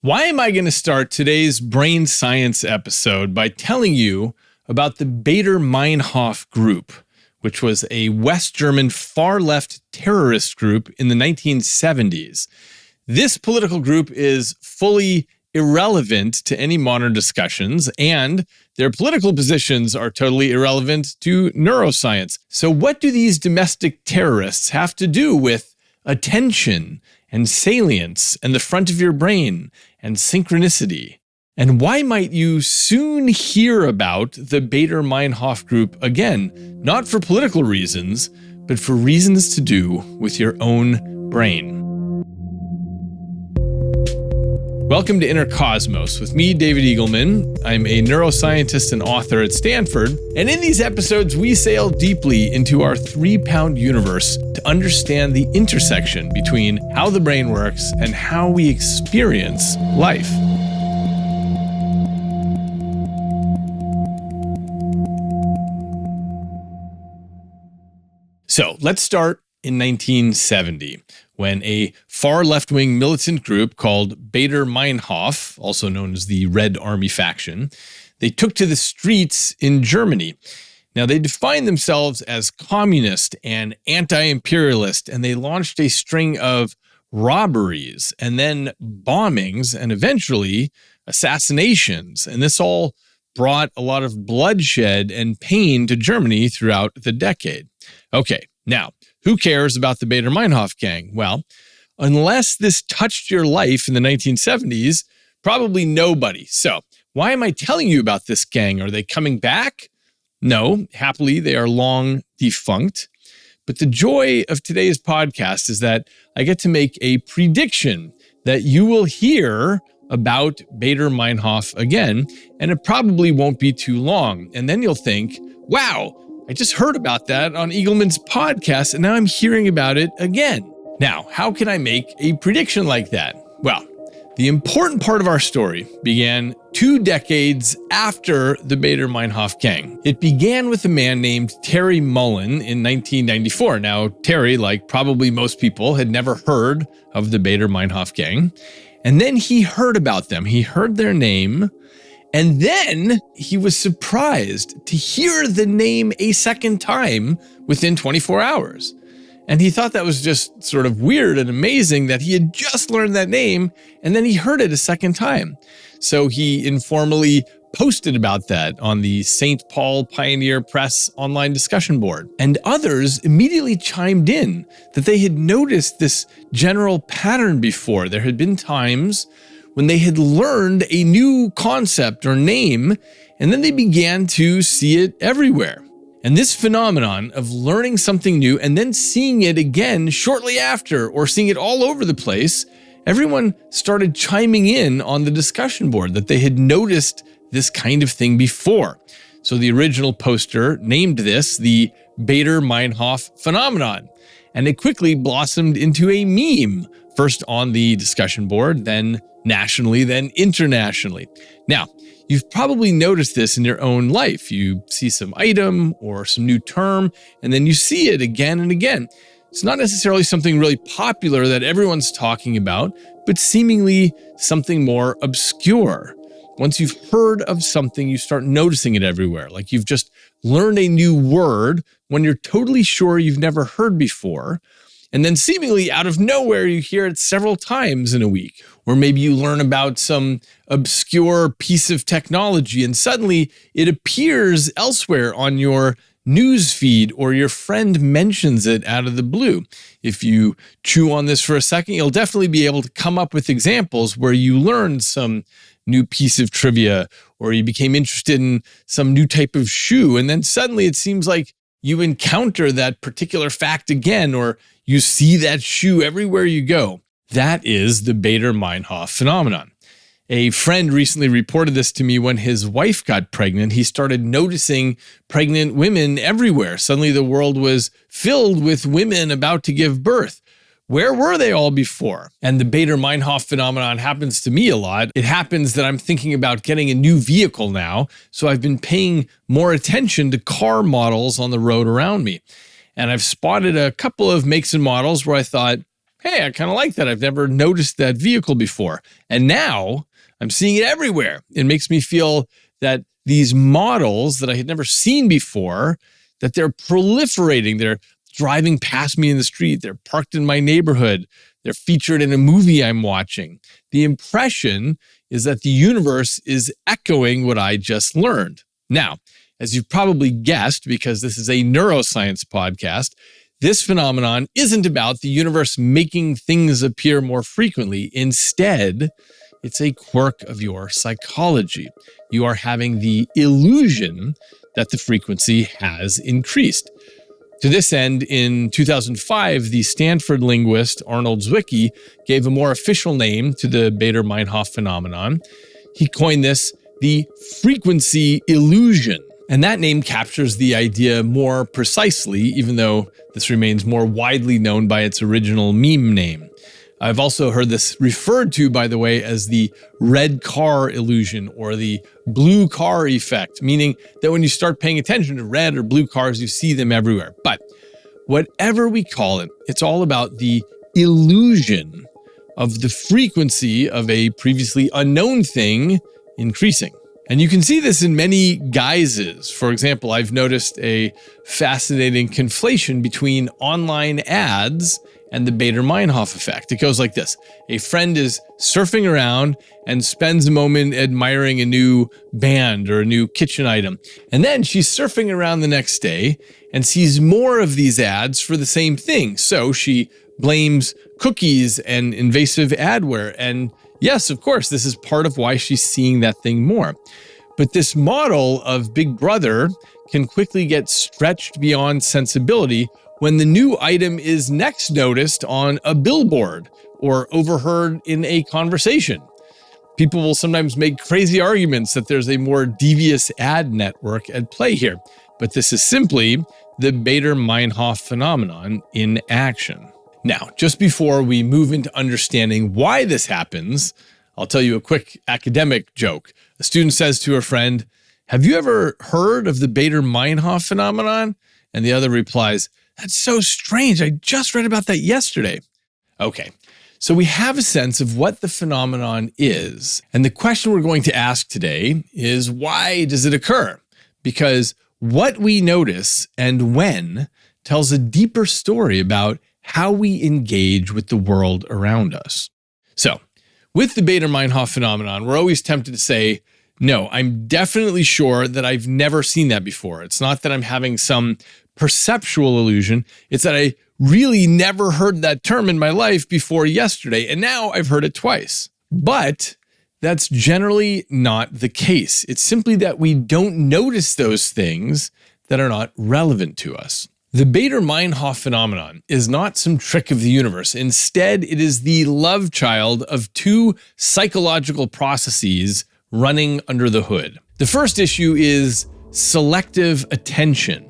Why am I going to start today's brain science episode by telling you about the Baader-Meinhof Group, which was a West German far-left terrorist group in the 1970s. This political group is fully irrelevant to any modern discussions, and their political positions are totally irrelevant to neuroscience. So what do these domestic terrorists have to do with attention and salience and the front of your brain and synchronicity? And why might you soon hear about the Baader-Meinhof Group again, not for political reasons, but for reasons to do with your own brain? Welcome to Inner Cosmos with me, David Eagleman. I'm a neuroscientist and author at Stanford, and in these episodes, we sail deeply into our 3-pound universe to understand the intersection between how the brain works and how we experience life. So let's start in 1970, when a far left-wing militant group called Baader-Meinhof, also known as the Red Army faction, they took to the streets in Germany. Now, they defined themselves as communist and anti-imperialist, and they launched a string of robberies and then bombings and eventually assassinations. And this all brought a lot of bloodshed and pain to Germany throughout the decade. Okay, now, who cares about the Baader-Meinhof gang? Well, unless this touched your life in the 1970s, probably nobody. So why am I telling you about this gang? Are they coming back? No, happily, they are long defunct. But the joy of today's podcast is that I get to make a prediction that you will hear about Baader-Meinhof again, and it probably won't be too long. And then you'll think, wow, I just heard about that on Eagleman's podcast, and now I'm hearing about it again. Now, how can I make a prediction like that? Well, the important part of our story began 2 decades after the Baader-Meinhof gang. It began with a man named Terry Mullen in 1994. Now, Terry, like probably most people, had never heard of the Baader-Meinhof gang. And then he heard about them. He heard their name. And then he was surprised to hear the name a second time within 24 hours. And he thought that was just sort of weird and amazing that he had just learned that name and then he heard it a second time. So he informally posted about that on the St. Paul Pioneer Press online discussion board. And others immediately chimed in that they had noticed this general pattern before. There had been times when they had learned a new concept or name, and then they began to see it everywhere. And this phenomenon of learning something new and then seeing it again shortly after, or seeing it all over the place, everyone started chiming in on the discussion board that they had noticed this kind of thing before. So the original poster named this the Baader-Meinhof phenomenon, and it quickly blossomed into a meme, first on the discussion board, then nationally, then internationally. Now, you've probably noticed this in your own life. You see some item or some new term, and then you see it again and again. It's not necessarily something really popular that everyone's talking about, but seemingly something more obscure. Once you've heard of something, you start noticing it everywhere. Like you've just learned a new word when you're totally sure you've never heard before. And then seemingly out of nowhere, you hear it several times in a week. Or maybe you learn about some obscure piece of technology and suddenly it appears elsewhere on your news feed, or your friend mentions it out of the blue. If you chew on this for a second, you'll definitely be able to come up with examples where you learned some new piece of trivia, or you became interested in some new type of shoe. And then suddenly it seems like you encounter that particular fact again, or you see that shoe everywhere you go. That is the Baader-Meinhof phenomenon. A friend recently reported this to me when his wife got pregnant. He started noticing pregnant women everywhere. Suddenly the world was filled with women about to give birth. Where were they all before? And the Baader-Meinhof phenomenon happens to me a lot. It happens that I'm thinking about getting a new vehicle now, so I've been paying more attention to car models on the road around me. And I've spotted a couple of makes and models where I thought, hey, I kind of like that. I've never noticed that vehicle before. And now I'm seeing it everywhere. It makes me feel that these models that I had never seen before, that they're proliferating. They're driving past me in the street. They're parked in my neighborhood. They're featured in a movie I'm watching. The impression is that the universe is echoing what I just learned. Now, as you've probably guessed, because this is a neuroscience podcast, this phenomenon isn't about the universe making things appear more frequently. Instead, it's a quirk of your psychology. You are having the illusion that the frequency has increased. To this end, in 2005, the Stanford linguist Arnold Zwicky gave a more official name to the Baader-Meinhof phenomenon. He coined this the frequency illusion. And that name captures the idea more precisely, even though this remains more widely known by its original meme name. I've also heard this referred to, by the way, as the red car illusion or the blue car effect, meaning that when you start paying attention to red or blue cars, you see them everywhere. But whatever we call it, it's all about the illusion of the frequency of a previously unknown thing increasing. And you can see this in many guises. For example, I've noticed a fascinating conflation between online ads and the Baader-Meinhof effect. It goes like this. A friend is surfing around and spends a moment admiring a new band or a new kitchen item. And then she's surfing around the next day and sees more of these ads for the same thing. So she blames cookies and invasive adware. And yes, of course, this is part of why she's seeing that thing more. But this model of Big Brother can quickly get stretched beyond sensibility when the new item is next noticed on a billboard or overheard in a conversation. People will sometimes make crazy arguments that there's a more devious ad network at play here, but this is simply the Baader-Meinhof phenomenon in action. Now, just before we move into understanding why this happens, I'll tell you a quick academic joke. A student says to a friend, "Have you ever heard of the Baader-Meinhof phenomenon?" And the other replies, "That's so strange. I just read about that yesterday." Okay, so we have a sense of what the phenomenon is. And the question we're going to ask today is, why does it occur? Because what we notice and when tells a deeper story about how we engage with the world around us. So, with the Baader-Meinhof phenomenon, we're always tempted to say, no, I'm definitely sure that I've never seen that before. It's not that I'm having some perceptual illusion. It's that I really never heard that term in my life before yesterday, and now I've heard it twice. But that's generally not the case. It's simply that we don't notice those things that are not relevant to us. The Baader-Meinhof phenomenon is not some trick of the universe. Instead, it is the love child of two psychological processes running under the hood. The first issue is selective attention.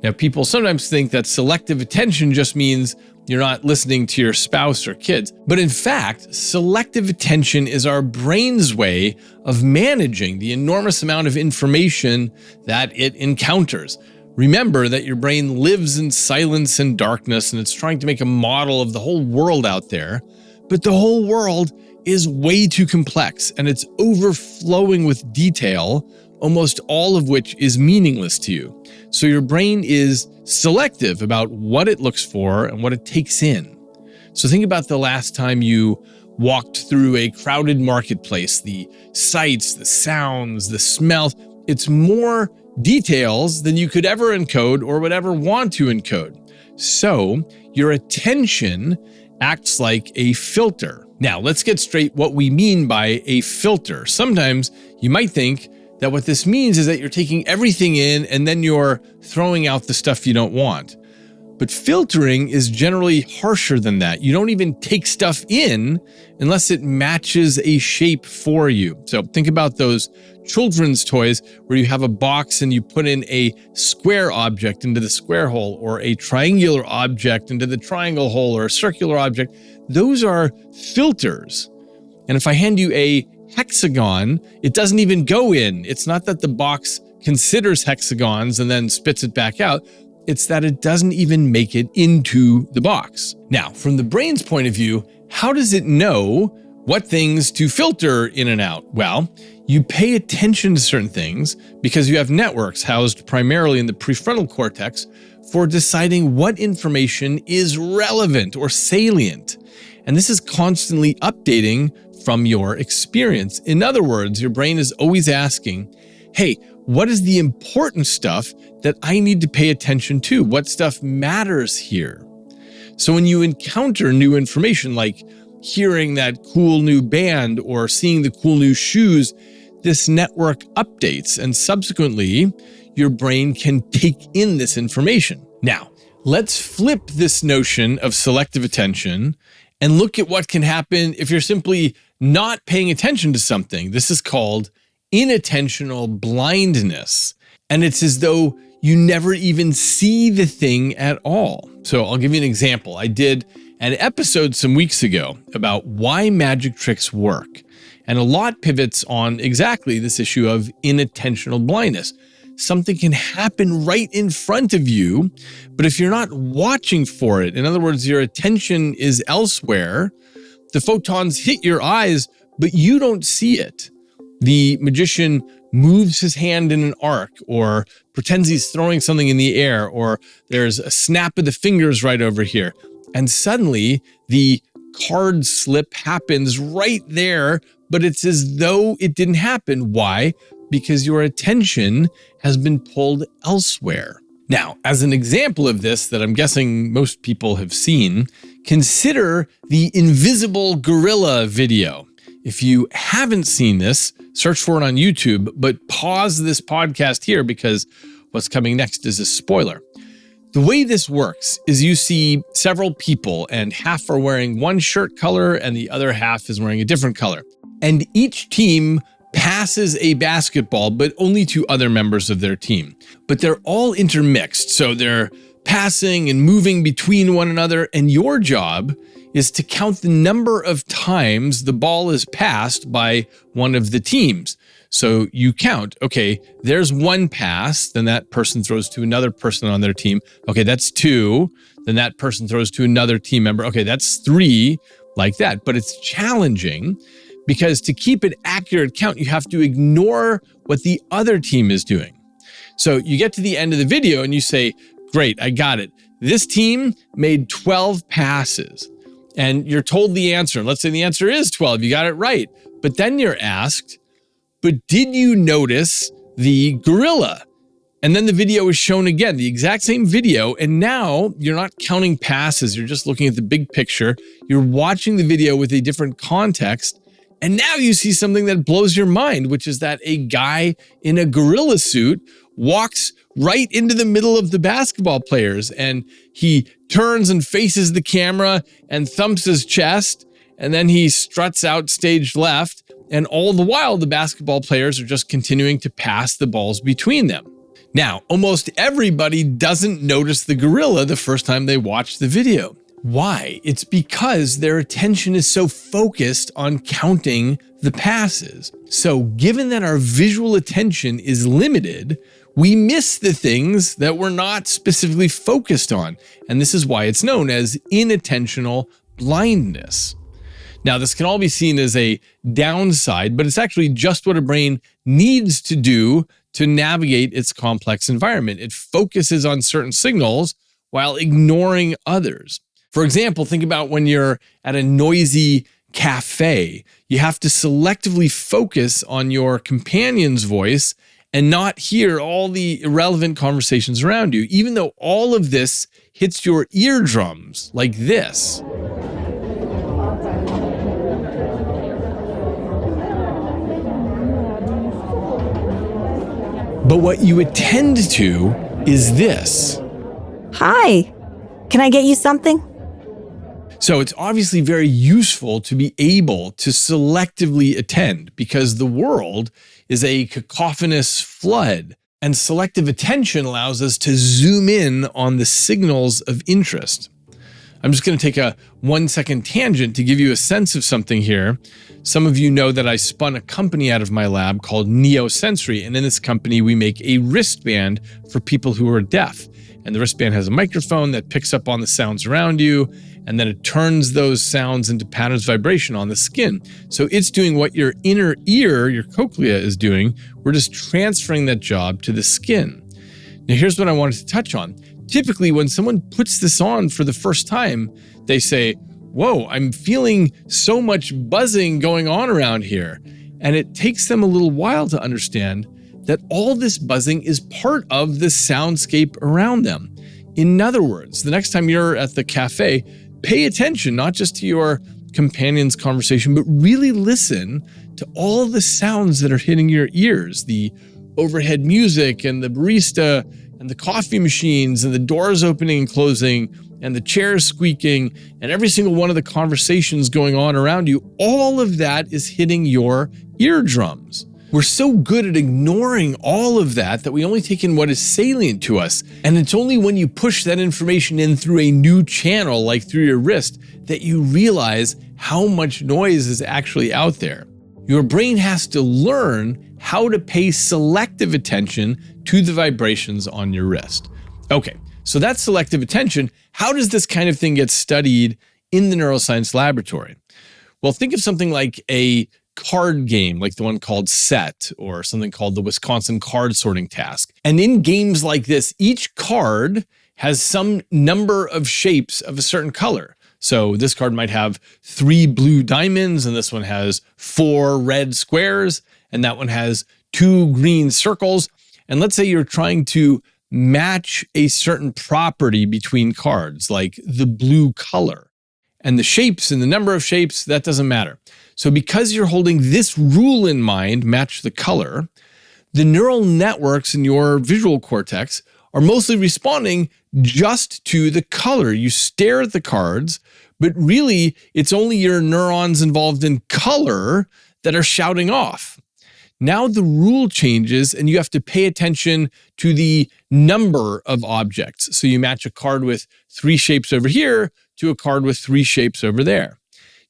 Now, people sometimes think that selective attention just means you're not listening to your spouse or kids. But in fact, selective attention is our brain's way of managing the enormous amount of information that it encounters. Remember that your brain lives in silence and darkness, and it's trying to make a model of the whole world out there. But the whole world is way too complex, and it's overflowing with detail, almost all of which is meaningless to you. So your brain is selective about what it looks for and what it takes in. So think about the last time you walked through a crowded marketplace, the sights, the sounds, the smells. It's more details than you could ever encode or would ever want to encode. So your attention acts like a filter. Now, let's get straight what we mean by a filter. Sometimes you might think that what this means is that you're taking everything in and then you're throwing out the stuff you don't want. But filtering is generally harsher than that. You don't even take stuff in unless it matches a shape for you. So think about those children's toys where you have a box and you put in a square object into the square hole, or a triangular object into the triangle hole, or a circular object. Those are filters. And if I hand you a hexagon, it doesn't even go in. It's not that the box considers hexagons and then spits it back out. It's that it doesn't even make it into the box. Now, from the brain's point of view, how does it know what things to filter in and out? Well, you pay attention to certain things because you have networks housed primarily in the prefrontal cortex for deciding what information is relevant or salient. And this is constantly updating from your experience. In other words, your brain is always asking, hey, what is the important stuff that I need to pay attention to? What stuff matters here? So when you encounter new information, like hearing that cool new band or seeing the cool new shoes, this network updates, and subsequently, your brain can take in this information. Now, let's flip this notion of selective attention and look at what can happen if you're simply not paying attention to something. This is called inattentional blindness. And it's as though you never even see the thing at all. So I'll give you an example. I did an episode some weeks ago about why magic tricks work. And a lot pivots on exactly this issue of inattentional blindness. Something can happen right in front of you, but if you're not watching for it, in other words, your attention is elsewhere, the photons hit your eyes, but you don't see it. The magician moves his hand in an arc, or pretends he's throwing something in the air, or there's a snap of the fingers right over here. And suddenly the card slip happens right there, but it's as though it didn't happen. Why? Because your attention has been pulled elsewhere. Now, as an example of this that I'm guessing most people have seen, consider the invisible gorilla video. If you haven't seen this, search for it on YouTube, but pause this podcast here because what's coming next is a spoiler. The way this works is you see several people and half are wearing one shirt color and the other half is wearing a different color. And each team passes a basketball, but only to other members of their team. But they're all intermixed, so they're passing and moving between one another, and your job is to count the number of times the ball is passed by one of the teams. So you count, okay, there's one pass, then that person throws to another person on their team. Okay, that's two, then that person throws to another team member. Okay, that's three, like that. But it's challenging because to keep an accurate count, you have to ignore what the other team is doing. So you get to the end of the video and you say, great, I got it. This team made 12 passes. And you're told the answer. Let's say the answer is 12. You got it right. But then you're asked, but did you notice the gorilla? And then the video is shown again, the exact same video. And now you're not counting passes. You're just looking at the big picture. You're watching the video with a different context. And now you see something that blows your mind, which is that a guy in a gorilla suit walks right into the middle of the basketball players, and he turns and faces the camera and thumps his chest, and then he struts out stage left, and all the while the basketball players are just continuing to pass the balls between them. Now, almost everybody doesn't notice the gorilla the first time they watch the video. Why? It's because their attention is so focused on counting the passes. So given that our visual attention is limited, we miss the things that we're not specifically focused on. And this is why it's known as inattentional blindness. Now, this can all be seen as a downside, but it's actually just what a brain needs to do to navigate its complex environment. It focuses on certain signals while ignoring others. For example, think about when you're at a noisy cafe. You have to selectively focus on your companion's voice and not hear all the irrelevant conversations around you, even though all of this hits your eardrums like this. But what you attend to is this. Hi, can I get you something? So it's obviously very useful to be able to selectively attend because the world is a cacophonous flood, and selective attention allows us to zoom in on the signals of interest. I'm just going to take a 1-second tangent to give you a sense of something here. Some of you know that I spun a company out of my lab called Neuroscience, and in this company, we make a wristband for people who are deaf. And the wristband has a microphone that picks up on the sounds around you, and then it turns those sounds into patterns of vibration on the skin. So it's doing what your inner ear, your cochlea, is doing. We're just transferring that job to the skin. Now, here's what I wanted to touch on. Typically, when someone puts this on for the first time, they say, whoa, I'm feeling so much buzzing going on around here. And it takes them a little while to understand that all this buzzing is part of the soundscape around them. In other words, the next time you're at the cafe, pay attention not just to your companion's conversation, but really listen to all the sounds that are hitting your ears, the overhead music and the barista and the coffee machines and the doors opening and closing and the chairs squeaking and every single one of the conversations going on around you. All of that is hitting your eardrums. We're so good at ignoring all of that we only take in what is salient to us. And it's only when you push that information in through a new channel, like through your wrist, that you realize how much noise is actually out there. Your brain has to learn how to pay selective attention to the vibrations on your wrist. Okay, so that's selective attention. How does this kind of thing get studied in the neuroscience laboratory? Well, think of something like a card game, like the one called Set, or something called the Wisconsin card sorting task. And in games like this, each card has some number of shapes of a certain color. So this card might have 3 blue diamonds, and this one has 4 red squares, and that one has 2 green circles. And let's say you're trying to match a certain property between cards, like the blue color. And the shapes and the number of shapes, that doesn't matter. So because you're holding this rule in mind, match the color, the neural networks in your visual cortex are mostly responding just to the color. You stare at the cards, but really it's only your neurons involved in color that are shouting off. Now the rule changes and you have to pay attention to the number of objects. So you match a card with 3 shapes over here to a card with 3 shapes over there.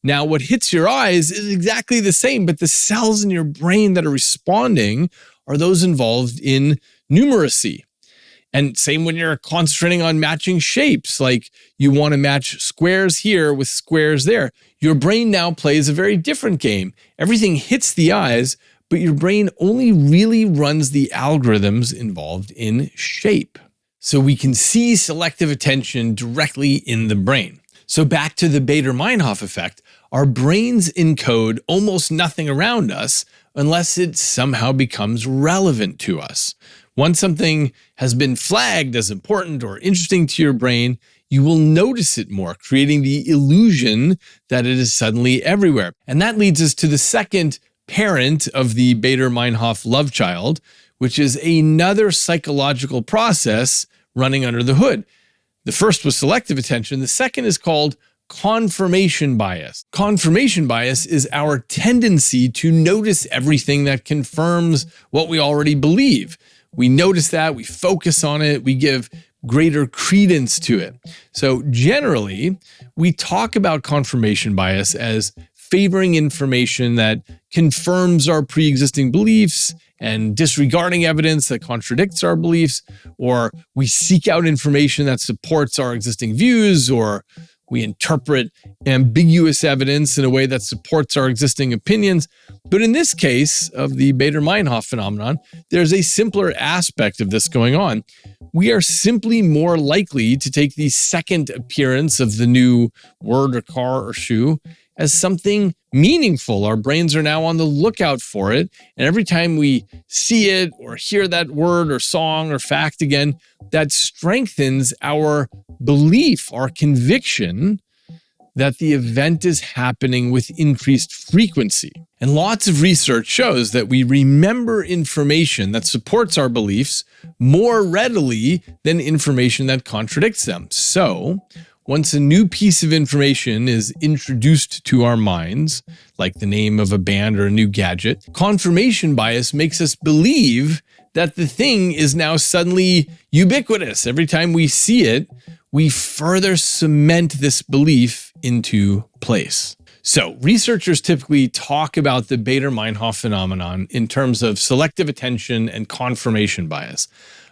Now what hits your eyes is exactly the same, but the cells in your brain that are responding are those involved in numeracy. And same when you're concentrating on matching shapes, like you want to match squares here with squares there. Your brain now plays a very different game. Everything hits the eyes, but your brain only really runs the algorithms involved in shape. So we can see selective attention directly in the brain. So back to the Baader-Meinhof effect, our brains encode almost nothing around us unless it somehow becomes relevant to us. Once something has been flagged as important or interesting to your brain, you will notice it more, creating the illusion that it is suddenly everywhere. And that leads us to the second parent of the Baader-Meinhof love child, which is another psychological process running under the hood. The first was selective attention. The second is called confirmation bias. Confirmation bias is our tendency to notice everything that confirms what we already believe. We notice that, we focus on it, we give greater credence to it. So generally, we talk about confirmation bias as favoring information that confirms our pre-existing beliefs and disregarding evidence that contradicts our beliefs, or we seek out information that supports our existing views, or we interpret ambiguous evidence in a way that supports our existing opinions. But in this case of the Baader-Meinhof phenomenon, there's a simpler aspect of this going on. We are simply more likely to take the second appearance of the new word or car or shoe as something meaningful. Our brains are now on the lookout for it. And every time we see it or hear that word or song or fact again, that strengthens our belief, our conviction that the event is happening with increased frequency. And lots of research shows that we remember information that supports our beliefs more readily than information that contradicts them. So, once a new piece of information is introduced to our minds, like the name of a band or a new gadget, confirmation bias makes us believe that the thing is now suddenly ubiquitous. Every time we see it, we further cement this belief into place. So researchers typically talk about the Baader-Meinhof phenomenon in terms of selective attention and confirmation bias.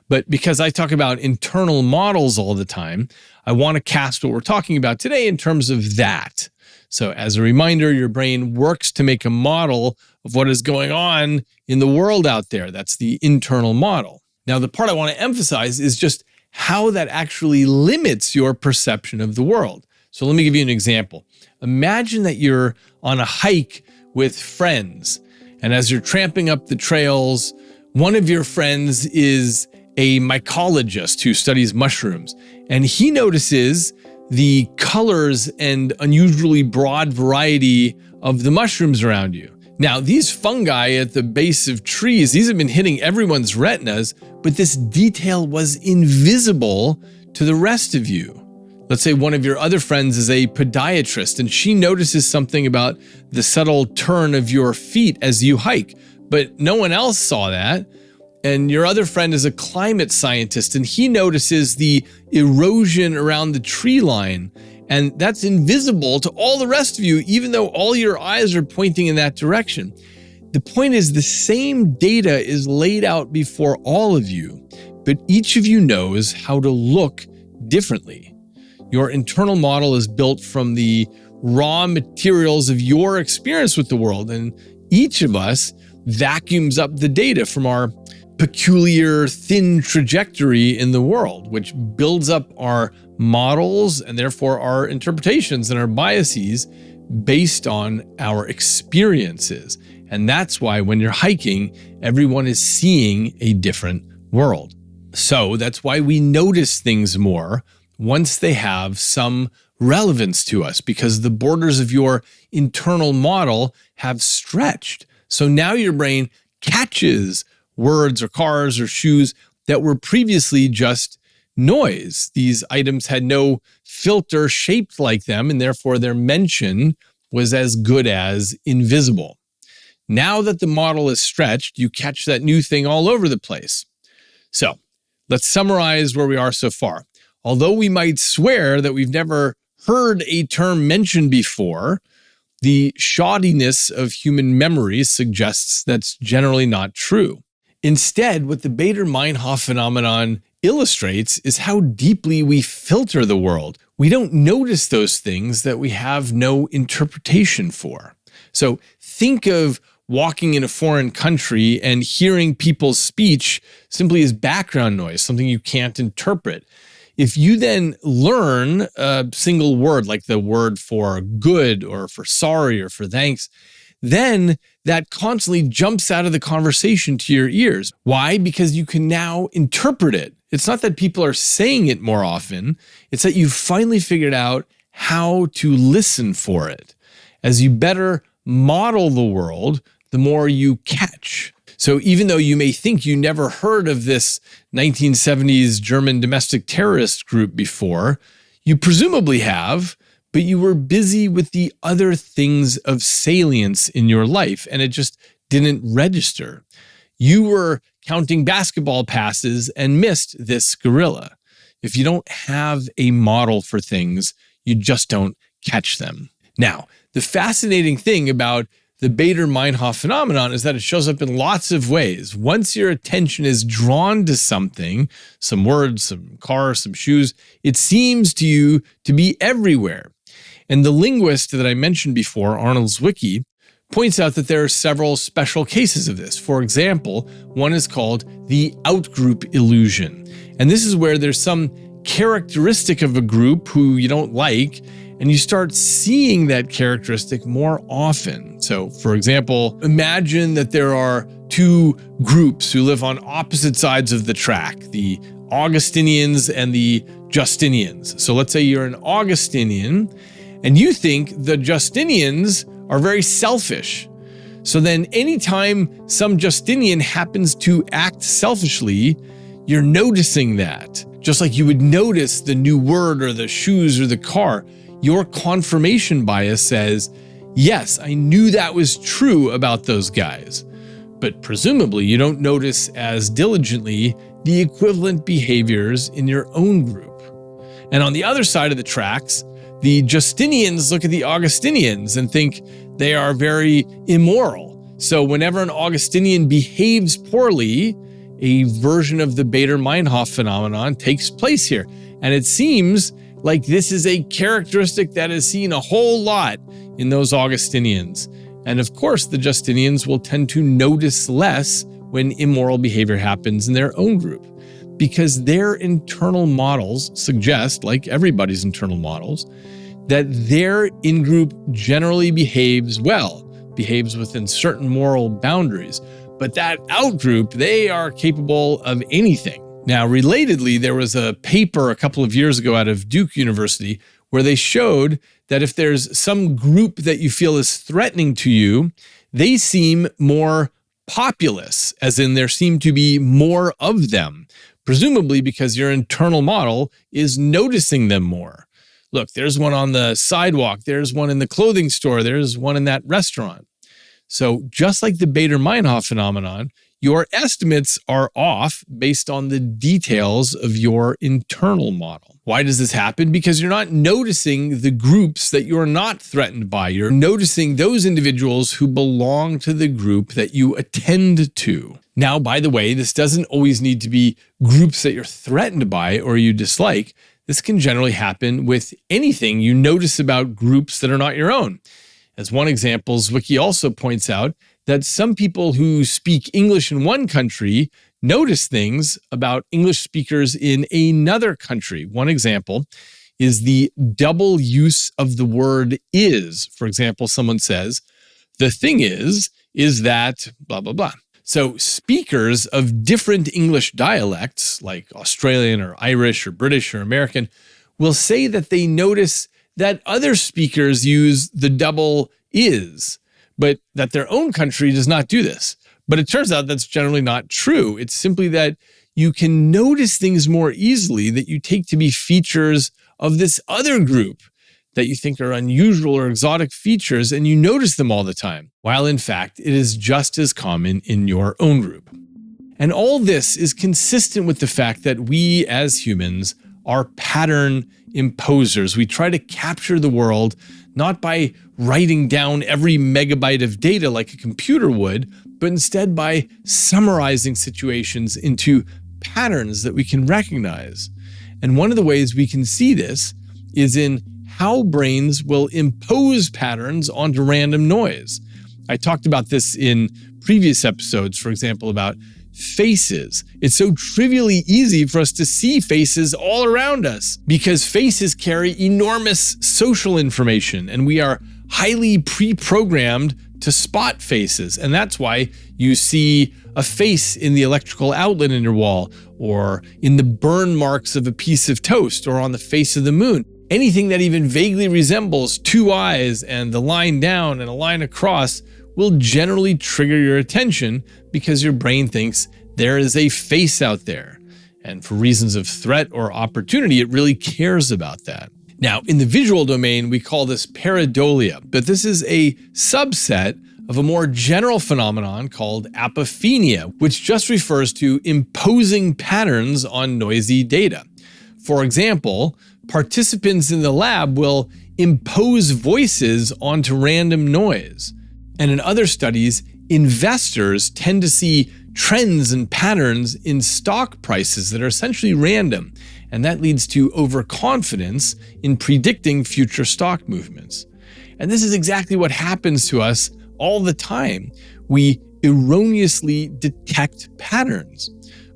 But because I talk about internal models all the time, I want to cast what we're talking about today in terms of that. So as a reminder, your brain works to make a model of what is going on in the world out there. That's the internal model. Now, the part I want to emphasize is just how that actually limits your perception of the world. So let me give you an example. Imagine that you're on a hike with friends, and as you're tramping up the trails, one of your friends is a mycologist who studies mushrooms, and he notices the colors and unusually broad variety of the mushrooms around you. Now, these fungi at the base of trees, these have been hitting everyone's retinas, but this detail was invisible to the rest of you. Let's say one of your other friends is a podiatrist and she notices something about the subtle turn of your feet as you hike, but no one else saw that. And your other friend is a climate scientist and he notices the erosion around the tree line. And that's invisible to all the rest of you, even though all your eyes are pointing in that direction. The point is the same data is laid out before all of you, but each of you knows how to look differently. Your internal model is built from the raw materials of your experience with the world, and each of us vacuums up the data from our peculiar thin trajectory in the world, which builds up our models and therefore our interpretations and our biases based on our experiences. And that's why when you're hiking, everyone is seeing a different world. So that's why we notice things more once they have some relevance to us, because the borders of your internal model have stretched. So now your brain catches words or cars or shoes that were previously just noise. These items had no filter shaped like them, and therefore their mention was as good as invisible. Now that the model is stretched, you catch that new thing all over the place. So let's summarize where we are so far. Although we might swear that we've never heard a term mentioned before, the shoddiness of human memory suggests that's generally not true. Instead, what the Baader-Meinhof phenomenon illustrates is how deeply we filter the world. We don't notice those things that we have no interpretation for. So think of walking in a foreign country and hearing people's speech simply as background noise, something you can't interpret. If you then learn a single word, like the word for good or for sorry or for thanks, then that constantly jumps out of the conversation to your ears. Why? Because you can now interpret it. It's not that people are saying it more often. It's that you've finally figured out how to listen for it. As you better model the world, the more you catch. So even though you may think you never heard of this 1970s German domestic terrorist group before, you presumably have, but you were busy with the other things of salience in your life, and it just didn't register. You were counting basketball passes and missed this gorilla. If you don't have a model for things, you just don't catch them. Now, the fascinating thing about the Baader-Meinhof phenomenon is that it shows up in lots of ways. Once your attention is drawn to something, some words, some car, some shoes, it seems to you to be everywhere. And the linguist that I mentioned before, Arnold Zwicky, points out that there are several special cases of this. For example, one is called the Outgroup illusion. And this is where there's some characteristic of a group who you don't like, and you start seeing that characteristic more often. So, for example, imagine that there are two groups who live on opposite sides of the track, the Augustinians and the Justinians. So let's say you're an Augustinian, and you think the Justinians are very selfish. So then anytime some Justinian happens to act selfishly, you're noticing that. Just like you would notice the new word or the shoes or the car, your confirmation bias says, yes, I knew that was true about those guys. But presumably you don't notice as diligently the equivalent behaviors in your own group. And on the other side of the tracks, the Justinians look at the Augustinians and think they are very immoral. So whenever an Augustinian behaves poorly, a version of the Baader-Meinhof phenomenon takes place here. And it seems like this is a characteristic that is seen a whole lot in those Augustinians. And of course, the Justinians will tend to notice less when immoral behavior happens in their own group, because their internal models suggest, like everybody's internal models, that their in-group generally behaves well, behaves within certain moral boundaries. But that out-group, they are capable of anything. Now, relatedly, there was a paper a couple of years ago out of Duke University where they showed that if there's some group that you feel is threatening to you, they seem more populous, as in there seem to be more of them, presumably because your internal model is noticing them more. Look, there's one on the sidewalk, there's one in the clothing store, there's one in that restaurant. So just like the Baader-Meinhof phenomenon, your estimates are off based on the details of your internal model. Why does this happen? Because you're not noticing the groups that you're not threatened by. You're noticing those individuals who belong to the group that you attend to. Now, by the way, this doesn't always need to be groups that you're threatened by or you dislike. This can generally happen with anything you notice about groups that are not your own. As one example, Zwicky also points out that some people who speak English in one country notice things about English speakers in another country. One example is the double use of the word is. For example, someone says, the thing is that blah, blah, blah. So speakers of different English dialects, like Australian or Irish or British or American, will say that they notice that other speakers use the double is, but that their own country does not do this. But it turns out that's generally not true. It's simply that you can notice things more easily that you take to be features of this other group that you think are unusual or exotic features, and you notice them all the time, while in fact, it is just as common in your own group. And all this is consistent with the fact that we as humans are pattern imposers. We try to capture the world not by writing down every megabyte of data like a computer would, but instead by summarizing situations into patterns that we can recognize. And one of the ways we can see this is in how brains will impose patterns onto random noise. I talked about this in previous episodes, for example, about faces. It's so trivially easy for us to see faces all around us because faces carry enormous social information, and we are highly pre-programmed to spot faces. And that's why you see a face in the electrical outlet in your wall, or in the burn marks of a piece of toast, or on the face of the moon. Anything that even vaguely resembles two eyes and the line down and a line across will generally trigger your attention because your brain thinks there is a face out there. And for reasons of threat or opportunity, it really cares about that. Now, in the visual domain, we call this pareidolia, but this is a subset of a more general phenomenon called apophenia, which just refers to imposing patterns on noisy data. For example, participants in the lab will impose voices onto random noise. And in other studies, investors tend to see trends and patterns in stock prices that are essentially random, and that leads to overconfidence in predicting future stock movements. And this is exactly what happens to us all the time. We erroneously detect patterns.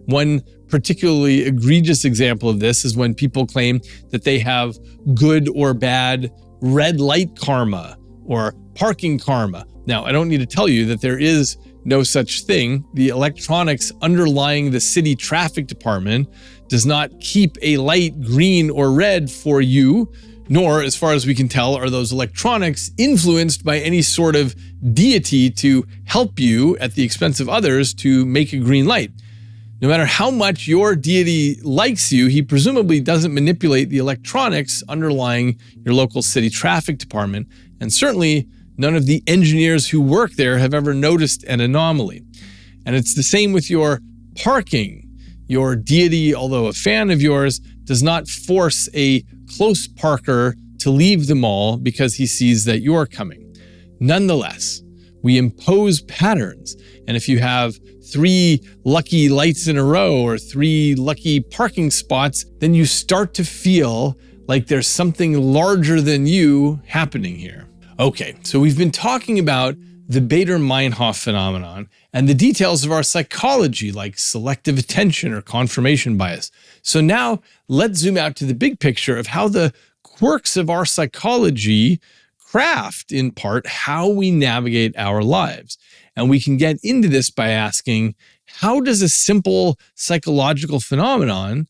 One particularly egregious example of this is when people claim that they have good or bad red light karma or parking karma. Now, I don't need to tell you that there is no such thing. The electronics underlying the city traffic department does not keep a light green or red for you, nor, as far as we can tell, are those electronics influenced by any sort of deity to help you at the expense of others to make a green light. No matter how much your deity likes you, he presumably doesn't manipulate the electronics underlying your local city traffic department, and certainly none of the engineers who work there have ever noticed an anomaly. And it's the same with your parking. Your deity, although a fan of yours, does not force a close Parker to leave the mall because he sees that you're coming. Nonetheless, we impose patterns, and if you have 3 lucky lights in a row or 3 lucky parking spots, then you start to feel like there's something larger than you happening here. Okay, so we've been talking about the Baader-Meinhof phenomenon and the details of our psychology like selective attention or confirmation bias. So now let's zoom out to the big picture of how the quirks of our psychology craft, in part, how we navigate our lives. And we can get into this by asking, how does a simple psychological phenomenon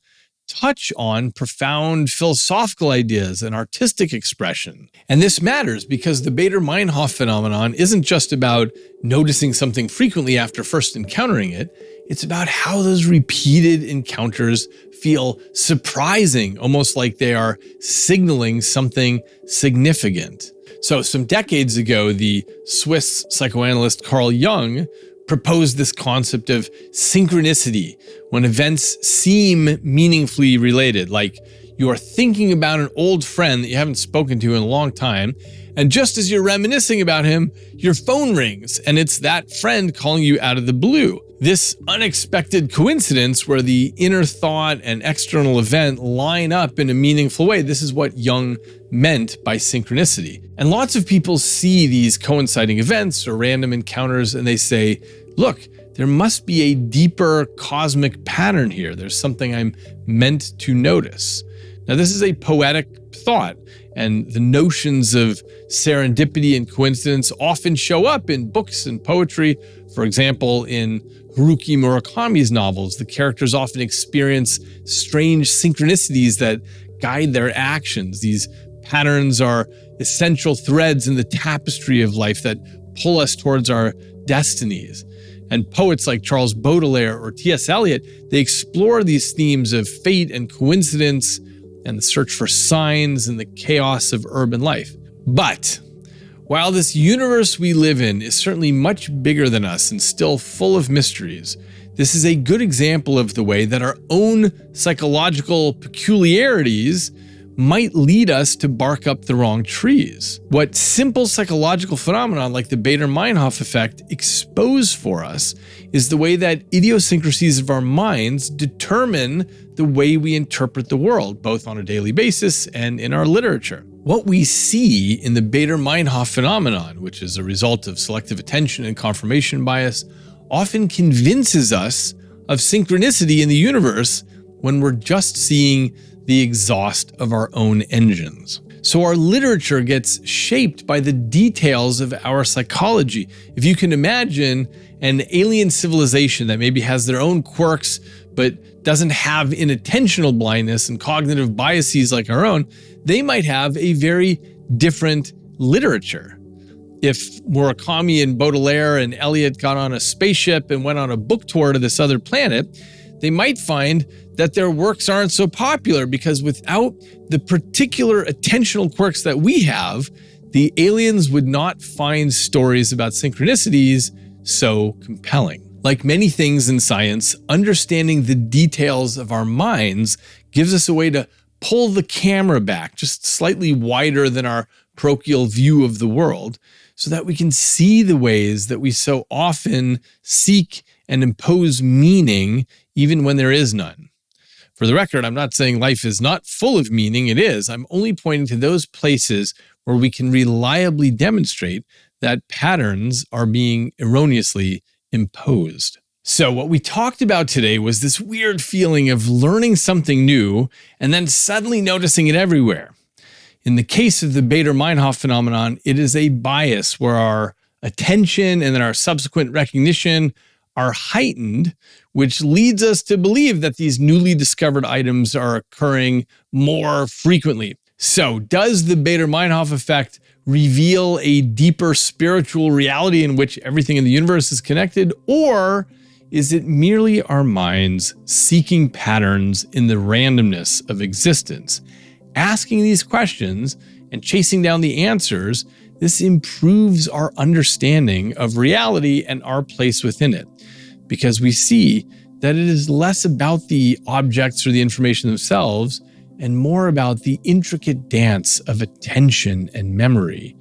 touch on profound philosophical ideas and artistic expression? And this matters because the Baader-Meinhof phenomenon isn't just about noticing something frequently after first encountering it. It's about how those repeated encounters feel surprising, almost like they are signaling something significant. So some decades ago, the Swiss psychoanalyst Carl Jung proposed this concept of synchronicity, when events seem meaningfully related, like you are thinking about an old friend that you haven't spoken to in a long time, and just as you're reminiscing about him, your phone rings, and it's that friend calling you out of the blue. This unexpected coincidence where the inner thought and external event line up in a meaningful way, this is what Jung meant by synchronicity. And lots of people see these coinciding events or random encounters and they say, look, there must be a deeper cosmic pattern here. There's something I'm meant to notice. Now, this is a poetic thought, and the notions of serendipity and coincidence often show up in books and poetry. For example, in Haruki Murakami's novels, the characters often experience strange synchronicities that guide their actions. These patterns are essential threads in the tapestry of life that pull us towards our destinies. And poets like Charles Baudelaire or T.S. Eliot, they explore these themes of fate and coincidence and the search for signs and the chaos of urban life. But while this universe we live in is certainly much bigger than us and still full of mysteries, this is a good example of the way that our own psychological peculiarities might lead us to bark up the wrong trees. What simple psychological phenomenon like the Baader-Meinhof effect expose for us is the way that idiosyncrasies of our minds determine the way we interpret the world, both on a daily basis and in our literature. What we see in the Baader-Meinhof phenomenon, which is a result of selective attention and confirmation bias, often convinces us of synchronicity in the universe when we're just seeing the exhaust of our own engines. So our literature gets shaped by the details of our psychology. If you can imagine an alien civilization that maybe has their own quirks, but doesn't have inattentional blindness and cognitive biases like our own, they might have a very different literature. If Murakami and Baudelaire and Eliot got on a spaceship and went on a book tour to this other planet, they might find that their works aren't so popular because without the particular attentional quirks that we have, the aliens would not find stories about synchronicities so compelling. Like many things in science, understanding the details of our minds gives us a way to pull the camera back just slightly wider than our parochial view of the world so that we can see the ways that we so often seek and impose meaning even when there is none. For the record, I'm not saying life is not full of meaning. It is. I'm only pointing to those places where we can reliably demonstrate that patterns are being erroneously imposed. So what we talked about today was this weird feeling of learning something new and then suddenly noticing it everywhere. In the case of the Baader-Meinhof phenomenon, it is a bias where our attention and then our subsequent recognition are heightened, which leads us to believe that these newly discovered items are occurring more frequently. So, does the Baader-Meinhof effect reveal a deeper spiritual reality in which everything in the universe is connected, or is it merely our minds seeking patterns in the randomness of existence? Asking these questions and chasing down the answers, this improves our understanding of reality and our place within it, because we see that it is less about the objects or the information themselves and more about the intricate dance of attention and memory.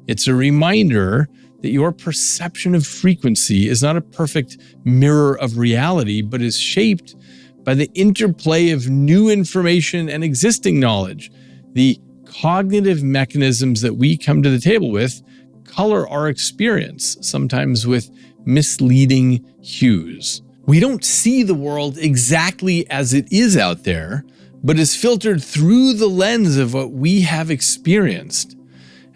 It's a reminder that your perception of frequency is not a perfect mirror of reality, but is shaped by the interplay of new information and existing knowledge. The cognitive mechanisms that we come to the table with color our experience, sometimes with misleading hues. We don't see the world exactly as it is out there, but is filtered through the lens of what we have experienced.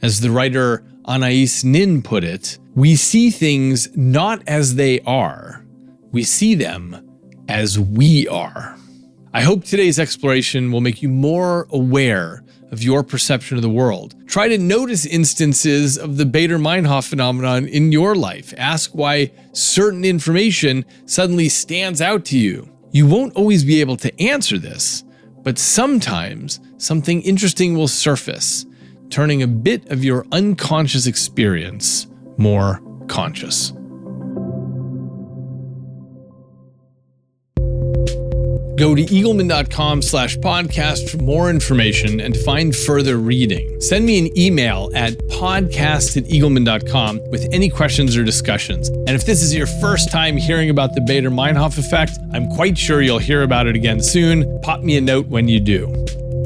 As the writer Anais Nin put it, we see things not as they are, we see them as we are. I hope today's exploration will make you more aware of your perception of the world. Try to notice instances of the Baader-Meinhof phenomenon in your life. Ask why certain information suddenly stands out to you. You won't always be able to answer this, but sometimes something interesting will surface, turning a bit of your unconscious experience more conscious. Go to eagleman.com/podcast for more information and to find further reading. Send me an email at podcast@eagleman.com with any questions or discussions. And if this is your first time hearing about the Baader-Meinhof effect, I'm quite sure you'll hear about it again soon. Pop me a note when you do.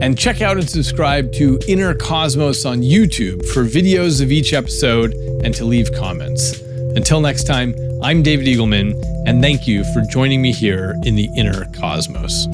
And check out and subscribe to Inner Cosmos on YouTube for videos of each episode and to leave comments. Until next time, I'm David Eagleman, and thank you for joining me here in the Inner Cosmos.